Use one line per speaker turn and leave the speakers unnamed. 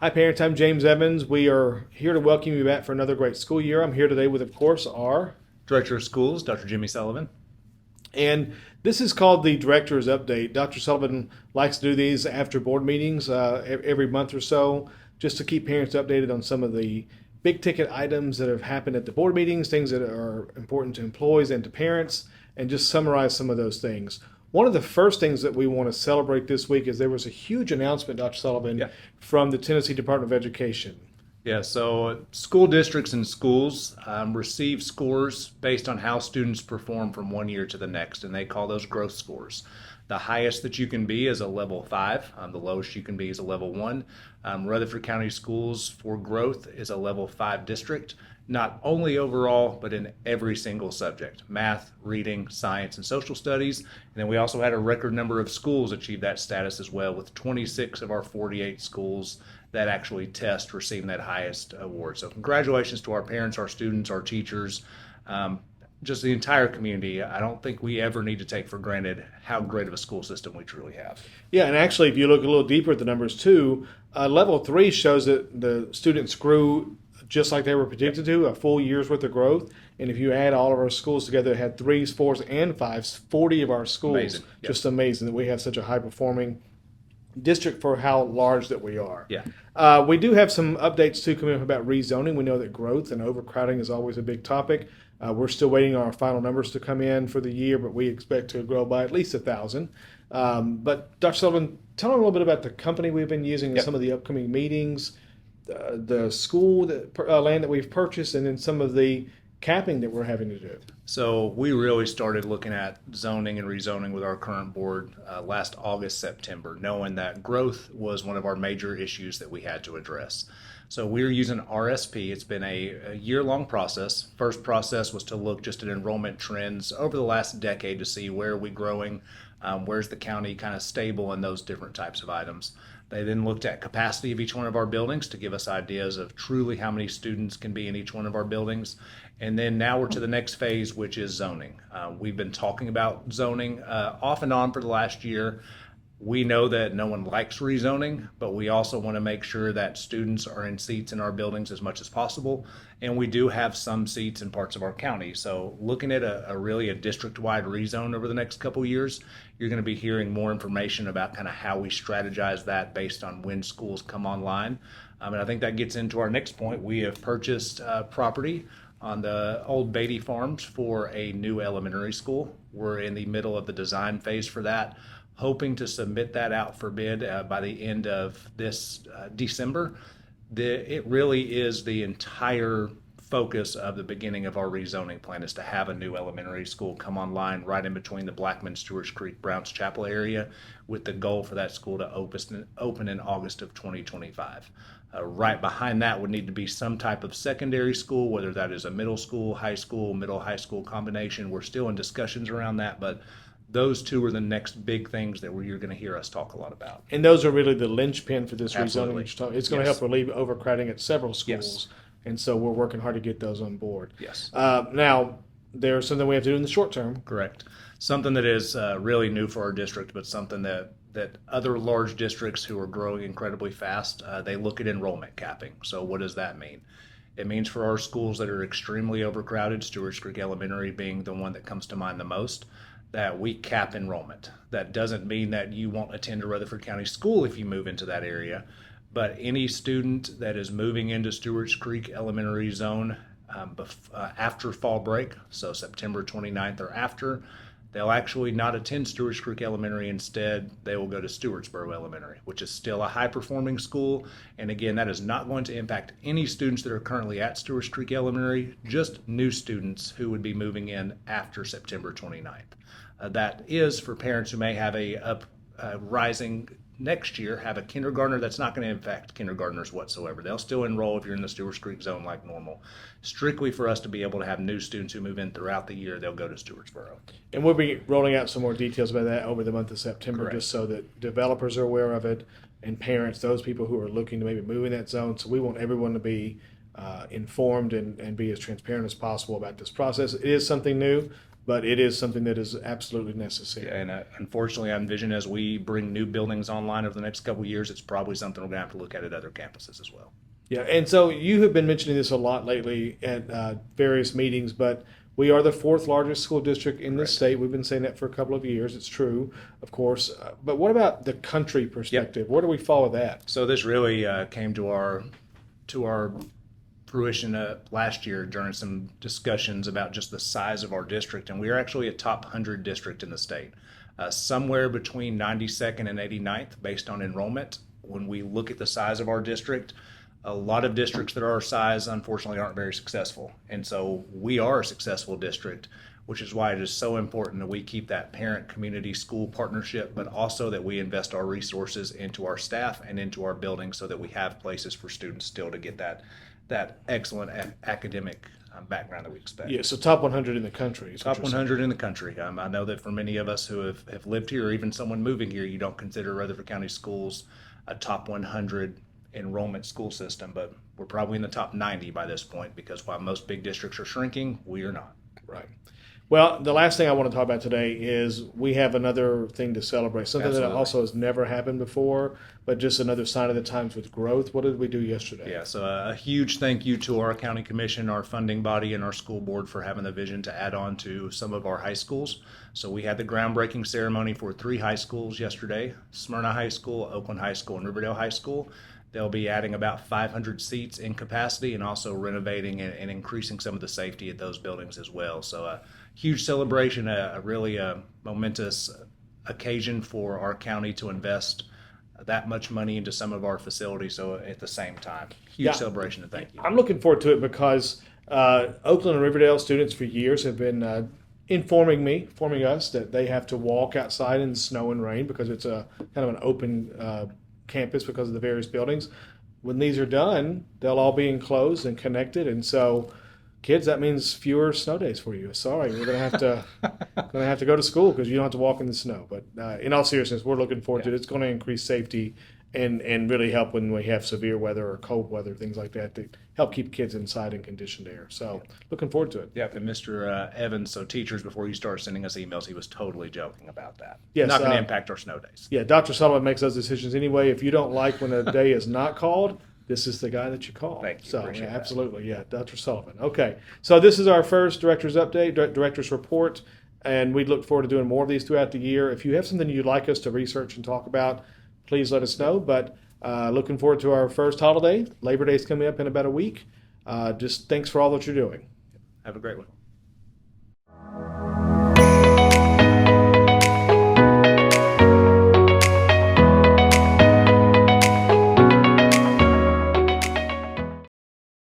Hi, parents. I'm James Evans. We are here to welcome you back for another great school year. I'm here today with, of course, our
Director of Schools, Dr. Jimmy Sullivan.
and this is called the Director's Update. Dr. Sullivan likes to do these after board meetings every month or so, just to keep parents updated on some of the big ticket items that have happened at the board meetings, things that are important to employees and to parents, and just summarize some of those things. One of the first things that we want to celebrate this week is there was a huge announcement, Dr. Sullivan,
Yeah.
from the Tennessee Department of Education.
Yeah, so school districts and schools receive scores based on how students perform from one year to the next, and they call those growth scores. The highest that you can be is a level 5. The lowest you can be is a level 1. Rutherford County Schools for growth is a level 5 district, not only overall, but in every single subject: math, reading, science, and social studies. And then we also had a record number of schools achieve that status as well, with 26 of our 48 schools that actually test receiving that highest award. So congratulations to our parents, our students, our teachers, just the entire community. I don't think we ever need to take for granted how great of a school system we truly have.
Yeah, and actually, if you look a little deeper at the numbers too, level 3 shows that the students grew just like they were predicted to, a full year's worth of growth. And if you add all of our schools together, it had 3s, 4s, and 5s, 40 of our schools.
Amazing. Yep.
Just amazing that we have such a high performing district for how large that we are.
Yeah.
We do have some updates too coming up about rezoning. We know that growth and overcrowding is always a big topic. We're still waiting on our final numbers to come in for the year, but we expect to grow by at least 1,000. But Dr. Sullivan, tell me a little bit about the company we've been using in
Yep.
some of the upcoming meetings, the school land that we've purchased, and then some of the capping that we're having to do.
So we really started looking at zoning and rezoning with our current board last August, September, knowing that growth was one of our major issues that we had to address. So we're using RSP. It's been a year-long process. First process was to look just at enrollment trends over the last decade to see where are we growing, where's the county kind of stable, and those different types of items. They then looked at capacity of each one of our buildings to give us ideas of truly how many students can be in each one of our buildings. And then now we're to the next phase, which is zoning. We've been talking about zoning off and on for the last year. We know that no one likes rezoning, but we also want to make sure that students are in seats in our buildings as much as possible. And we do have some seats in parts of our county. So looking at a really a district-wide rezone over the next couple years, you're going to be hearing more information about kind of how we strategize that based on when schools come online. And I think that gets into our next point. We have purchased property on the old Beatty Farms for a new elementary school. We're in the middle of the design phase for that, hoping to submit that out for bid by the end of this December. It really is the entire focus of the beginning of our rezoning plan is to have a new elementary school come online right in between the Blackman, Stewart's Creek, Browns Chapel area, with the goal for that school to open in August of 2025. Right behind that would need to be some type of secondary school, whether that is a middle school, high school, middle high school combination. We're still in discussions around that, but those two are the next big things that you're going to hear us talk a lot about.
And those are really the linchpin for this
Absolutely.
rezoning. It's going to
Yes.
help relieve overcrowding at several schools.
Yes.
And so we're working hard to get those on board.
Yes.
Now, there's something we have to do in the short term.
Correct. Something that is really new for our district, but something that other large districts who are growing incredibly fast, they look at enrollment capping. So what does that mean? It means for our schools that are extremely overcrowded, Stewart's Creek Elementary being the one that comes to mind the most, that we cap enrollment. That doesn't mean that you won't attend a Rutherford County school if you move into that area, but any student that is moving into Stewart's Creek Elementary zone after fall break, so September 29th or after, they'll actually not attend Stewart's Creek Elementary. Instead, they will go to Stewartsboro Elementary, which is still a high-performing school. And again, that is not going to impact any students that are currently at Stewart's Creek Elementary, just new students who would be moving in after September 29th. That is for parents who may have a rising next year, have a kindergartner. That's not going to impact kindergartners whatsoever. They'll still enroll if you're in the Stewart's Creek zone like normal. Strictly for us to be able to have new students who move in throughout the year, they'll go to Stewartsboro.
And we'll be rolling out some more details about that over the month of September,
Correct.
just so that developers are aware of it and parents, those people who are looking to maybe move in that zone. So we want everyone to be informed and be as transparent as possible about this process. It is something new. but it is something that is absolutely necessary.
And unfortunately, I envision as we bring new buildings online over the next couple of years, it's probably something we're going to have to look at other campuses as well.
Yeah, and so you have been mentioning this a lot lately at various meetings, but we are the fourth largest school district in this state. We've been saying that for a couple of years. It's true, of course. But what about the country perspective? Where do we fall with that?
So this really came to our fruition last year during some discussions about just the size of our district, and we are actually a top 100 district in the state, somewhere between 92nd and 89th based on enrollment. When we look at the size of our district, a lot of districts that are our size, unfortunately, aren't very successful. And so we are a successful district, which is why it is so important that we keep that parent community school partnership, but also that we invest our resources into our staff and into our buildings so that we have places for students still to get that excellent academic background that we expect.
Yeah, so top 100 in the country.
Top 100 in the country. I know that for many of us who have lived here, or even someone moving here, you don't consider Rutherford County Schools a top 100 enrollment school system, but we're probably in the top 90 by this point, because while most big districts are shrinking, we are not.
Right. Well, the last thing I want to talk about today is we have another thing to celebrate, something
Absolutely.
that also has never happened before, but just another sign of the times with growth. What did we do yesterday?
Yeah, so a huge thank you to our county commission, our funding body, and our school board for having the vision to add on to some of our high schools. So we had the groundbreaking ceremony for 3 high schools yesterday: Smyrna High School, Oakland High School, and Riverdale High School. They'll be adding about 500 seats in capacity and also renovating and increasing some of the safety at those buildings as well. So a huge celebration, a really momentous occasion for our county to invest that much money into some of our facilities. So at the same time, huge celebration, and thank you.
I'm looking forward to it because Oakland and Riverdale students for years have been informing us that they have to walk outside in snow and rain because it's a kind of an open campus because of the various buildings. When these are done, they'll all be enclosed and connected, and so kids, that means fewer snow days for you. Sorry, we're gonna have to go to school because you don't have to walk in the snow. But in all seriousness, we're looking forward to it. It's going to increase safety and really help when we have severe weather or cold weather, things like that, to help keep kids inside in conditioned air. So looking forward to it.
Yep, and Mr. Evans, so teachers, before you start sending us emails, he was totally joking about that.
Yes,
not going to impact our snow days.
Yeah, Dr. Sullivan makes those decisions anyway. If you don't like when a day is not called, this is the guy that you call.
Thank you.
So
Appreciate that.
absolutely, yeah, Dr. Sullivan. Okay, so this is our first director's update, director's report, and we look forward to doing more of these throughout the year. If you have something you'd like us to research and talk about, please let us know. But looking forward to our first holiday. Labor Day is coming up in about a week. Just thanks for all that you're doing.
Have a great one.